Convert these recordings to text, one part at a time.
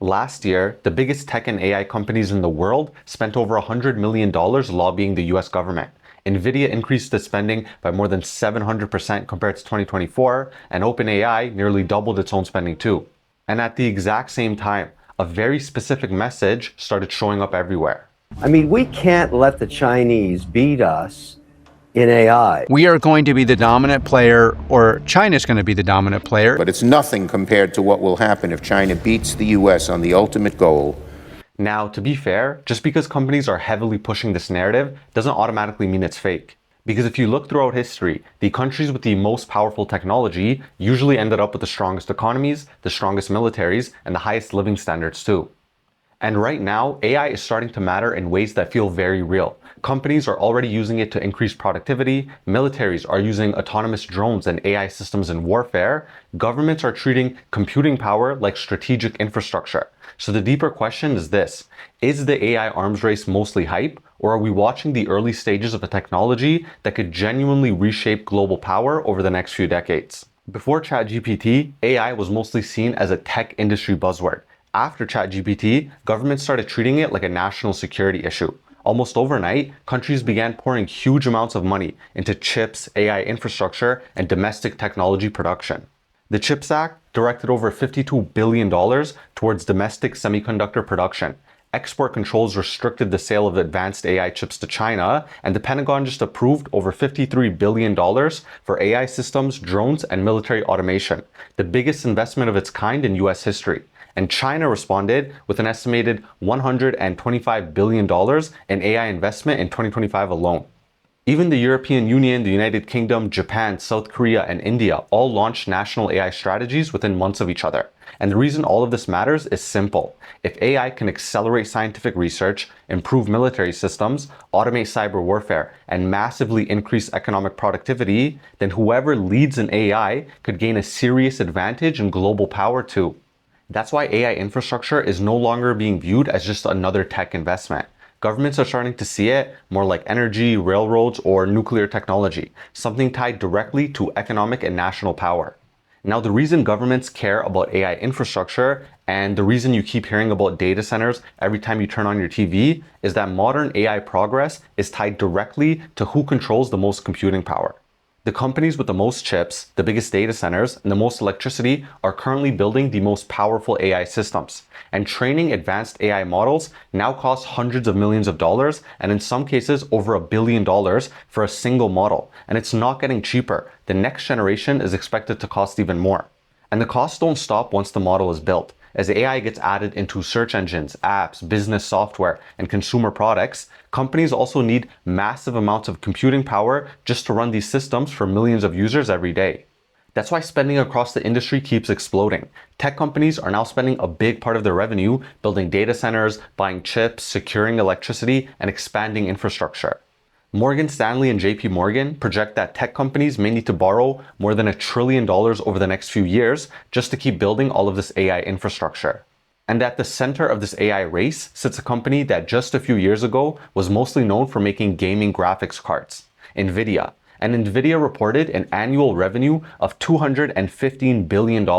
Last year, the biggest tech and AI companies in the world spent over $100 million lobbying the US government. Nvidia increased its spending by more than 700% compared to 2024, and OpenAI nearly doubled its own spending too. And at the exact same time, a very specific message started showing up everywhere. I mean, we can't let the Chinese beat us in AI. We are going to be the dominant player, or China's going to be the dominant player. But it's nothing compared to what will happen if China beats the US on the ultimate goal. Now, to be fair, just because companies are heavily pushing this narrative doesn't automatically mean it's fake. Because if you look throughout history, the countries with the most powerful technology usually ended up with the strongest economies, the strongest militaries, and the highest living standards too. And right now, AI is starting to matter in ways that feel very real. Companies are already using it to increase productivity, militaries are using autonomous drones and AI systems in warfare, governments are treating computing power like strategic infrastructure. So the deeper question is this: is the AI arms race mostly hype, or are we watching the early stages of a technology that could genuinely reshape global power over the next few decades? Before ChatGPT, AI was mostly seen as a tech industry buzzword. After ChatGPT, governments started treating it like a national security issue. Almost overnight, countries began pouring huge amounts of money into chips, AI infrastructure, and domestic technology production. The CHIPS Act directed over $52 billion towards domestic semiconductor production. Export controls restricted the sale of advanced AI chips to China, and the Pentagon just approved over $53 billion for AI systems, drones, and military automation, the biggest investment of its kind in US history. And China responded with an estimated $125 billion in AI investment in 2025 alone. Even the European Union, the United Kingdom, Japan, South Korea, and India all launched national AI strategies within months of each other. And the reason all of this matters is simple. If AI can accelerate scientific research, improve military systems, automate cyber warfare, and massively increase economic productivity, then whoever leads in AI could gain a serious advantage in global power too. That's why AI infrastructure is no longer being viewed as just another tech investment. Governments are starting to see it more like energy, railroads, or nuclear technology, something tied directly to economic and national power. Now, the reason governments care about AI infrastructure and the reason you keep hearing about data centers every time you turn on your TV is that modern AI progress is tied directly to who controls the most computing power. The companies with the most chips, the biggest data centers, and the most electricity are currently building the most powerful AI systems. And training advanced AI models now costs hundreds of millions of dollars, and in some cases over $1 billion for a single model. And it's not getting cheaper. The next generation is expected to cost even more. And the costs don't stop once the model is built. As AI gets added into search engines, apps, business software, and consumer products, companies also need massive amounts of computing power just to run these systems for millions of users every day. That's why spending across the industry keeps exploding. Tech companies are now spending a big part of their revenue building data centers, buying chips, securing electricity, and expanding infrastructure. Morgan Stanley and JP Morgan project that tech companies may need to borrow more than $1 trillion over the next few years just to keep building all of this AI infrastructure. And at the center of this AI race sits a company that just a few years ago was mostly known for making gaming graphics cards, Nvidia. And Nvidia reported an annual revenue of $215 billion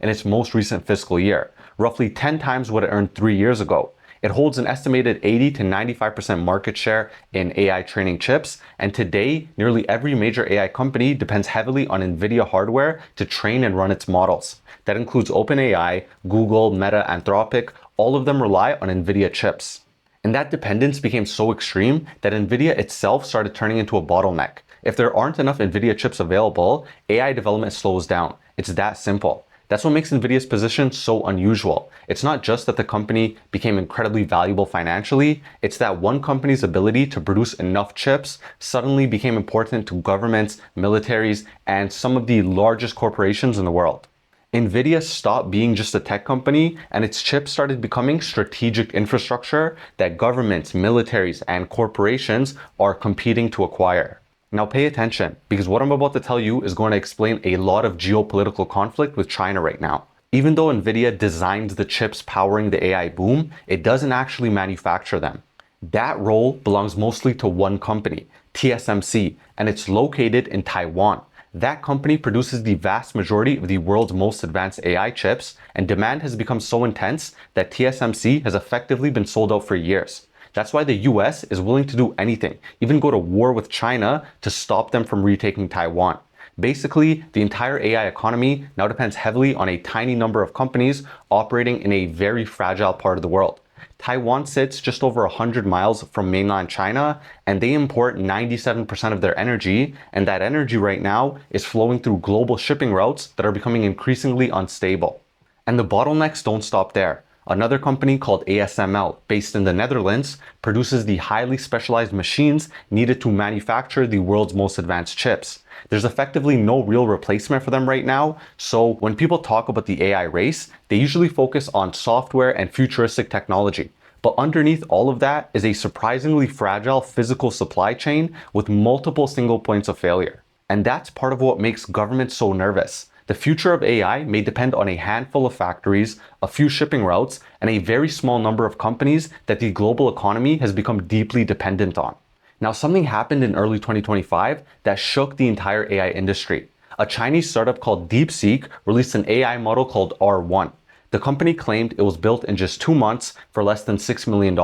in its most recent fiscal year, roughly 10 times what it earned 3 years ago. It holds an estimated 80 to 95% market share in AI training chips, and today, nearly every major AI company depends heavily on Nvidia hardware to train and run its models. That includes OpenAI, Google, Meta, Anthropic. All of them rely on Nvidia chips. And that dependence became so extreme that Nvidia itself started turning into a bottleneck. If there aren't enough Nvidia chips available, AI development slows down. It's that simple. That's what makes Nvidia's position so unusual. It's not just that the company became incredibly valuable financially, it's that one company's ability to produce enough chips suddenly became important to governments, militaries, and some of the largest corporations in the world. Nvidia stopped being just a tech company, and its chips started becoming strategic infrastructure that governments, militaries, and corporations are competing to acquire. Now pay attention, because what I'm about to tell you is going to explain a lot of geopolitical conflict with China right now. Even though Nvidia designed the chips powering the AI boom, it doesn't actually manufacture them. That role belongs mostly to one company, TSMC, and it's located in Taiwan. That company produces the vast majority of the world's most advanced AI chips, and demand has become so intense that TSMC has effectively been sold out for years. That's why the US is willing to do anything, even go to war with China to stop them from retaking Taiwan. Basically, the entire AI economy now depends heavily on a tiny number of companies operating in a very fragile part of the world. Taiwan sits just over 100 miles from mainland China, and they import 97% of their energy, and that energy right now is flowing through global shipping routes that are becoming increasingly unstable. And the bottlenecks don't stop there. Another company called ASML, based in the Netherlands, produces the highly specialized machines needed to manufacture the world's most advanced chips. There's effectively no real replacement for them right now, so when people talk about the AI race, they usually focus on software and futuristic technology. But underneath all of that is a surprisingly fragile physical supply chain with multiple single points of failure. And that's part of what makes governments so nervous. The future of AI may depend on a handful of factories, a few shipping routes, and a very small number of companies that the global economy has become deeply dependent on. Now, something happened in early 2025 that shook the entire AI industry. A Chinese startup called DeepSeek released an AI model called R1. The company claimed it was built in just 2 months for less than $6 million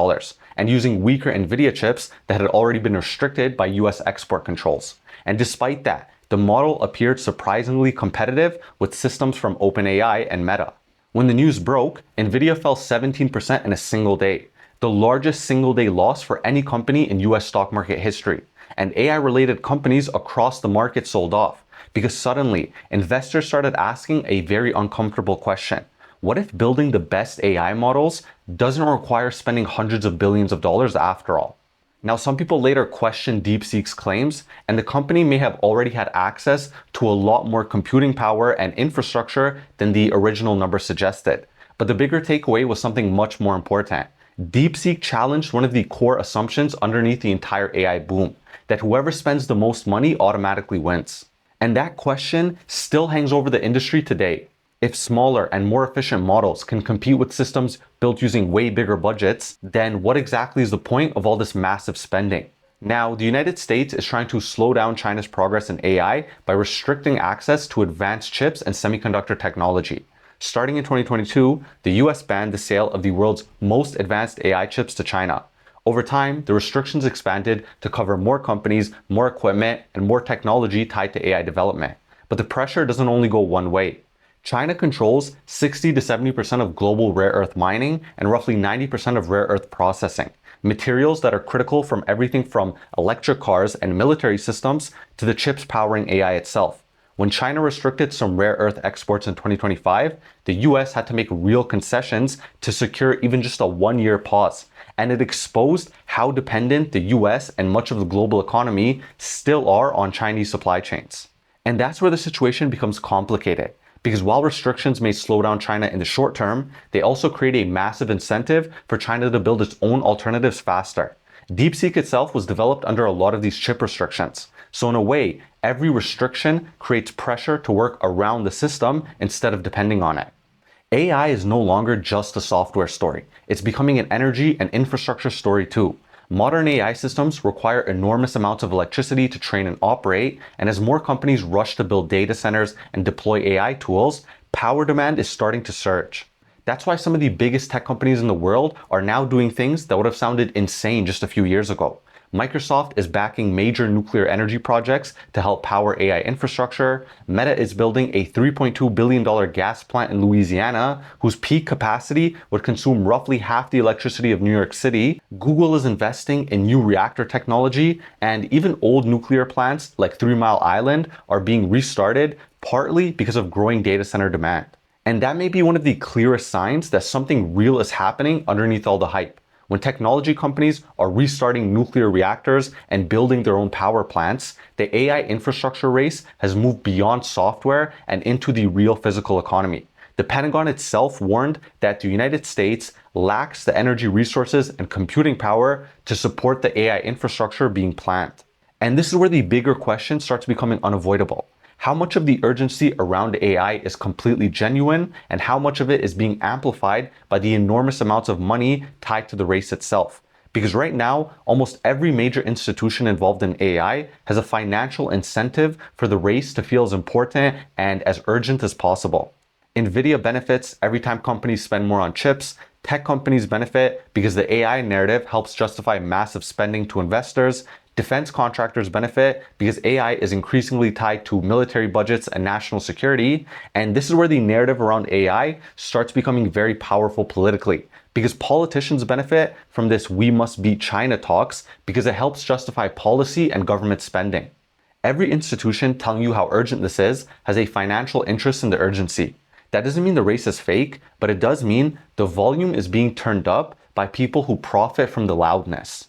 and using weaker Nvidia chips that had already been restricted by US export controls. And despite that, the model appeared surprisingly competitive with systems from OpenAI and Meta. When the news broke, Nvidia fell 17% in a single day, the largest single-day loss for any company in US stock market history. And AI-related companies across the market sold off because suddenly investors started asking a very uncomfortable question. What if building the best AI models doesn't require spending hundreds of billions of dollars after all? Now, some people later questioned DeepSeek's claims, and the company may have already had access to a lot more computing power and infrastructure than the original number suggested. But the bigger takeaway was something much more important. DeepSeek challenged one of the core assumptions underneath the entire AI boom, that whoever spends the most money automatically wins. And that question still hangs over the industry today. If smaller and more efficient models can compete with systems built using way bigger budgets, then what exactly is the point of all this massive spending? Now, the United States is trying to slow down China's progress in AI by restricting access to advanced chips and semiconductor technology. Starting in 2022, the US banned the sale of the world's most advanced AI chips to China. Over time, the restrictions expanded to cover more companies, more equipment, and more technology tied to AI development. But the pressure doesn't only go one way. China controls 60 to 70% of global rare earth mining and roughly 90% of rare earth processing, materials that are critical from everything from electric cars and military systems to the chips powering AI itself. When China restricted some rare earth exports in 2025, the US had to make real concessions to secure even just a 1-year pause, and it exposed how dependent the US and much of the global economy still are on Chinese supply chains. And that's where the situation becomes complicated. Because while restrictions may slow down China in the short term, they also create a massive incentive for China to build its own alternatives faster. DeepSeek itself was developed under a lot of these chip restrictions. So in a way, every restriction creates pressure to work around the system instead of depending on it. AI is no longer just a software story. It's becoming an energy and infrastructure story too. Modern AI systems require enormous amounts of electricity to train and operate, and as more companies rush to build data centers and deploy AI tools, power demand is starting to surge. That's why some of the biggest tech companies in the world are now doing things that would have sounded insane just a few years ago. Microsoft is backing major nuclear energy projects to help power AI infrastructure. Meta is building a $3.2 billion gas plant in Louisiana, whose peak capacity would consume roughly half the electricity of New York City. Google is investing in new reactor technology, and even old nuclear plants like 3 Mile Island are being restarted, partly because of growing data center demand. And that may be one of the clearest signs that something real is happening underneath all the hype. When technology companies are restarting nuclear reactors and building their own power plants, the AI infrastructure race has moved beyond software and into the real physical economy. The Pentagon itself warned that the United States lacks the energy resources and computing power to support the AI infrastructure being planned. And this is where the bigger question starts becoming unavoidable. How much of the urgency around AI is completely genuine, and how much of it is being amplified by the enormous amounts of money tied to the race itself? Because right now, almost every major institution involved in AI has a financial incentive for the race to feel as important and as urgent as possible. Nvidia benefits every time companies spend more on chips. Tech companies benefit because the AI narrative helps justify massive spending to investors. Defense contractors benefit because AI is increasingly tied to military budgets and national security. And this is where the narrative around AI starts becoming very powerful politically, because politicians benefit from this "we must beat China" talks because it helps justify policy and government spending. Every institution telling you how urgent this is has a financial interest in the urgency. That doesn't mean the race is fake, but it does mean the volume is being turned up by people who profit from the loudness.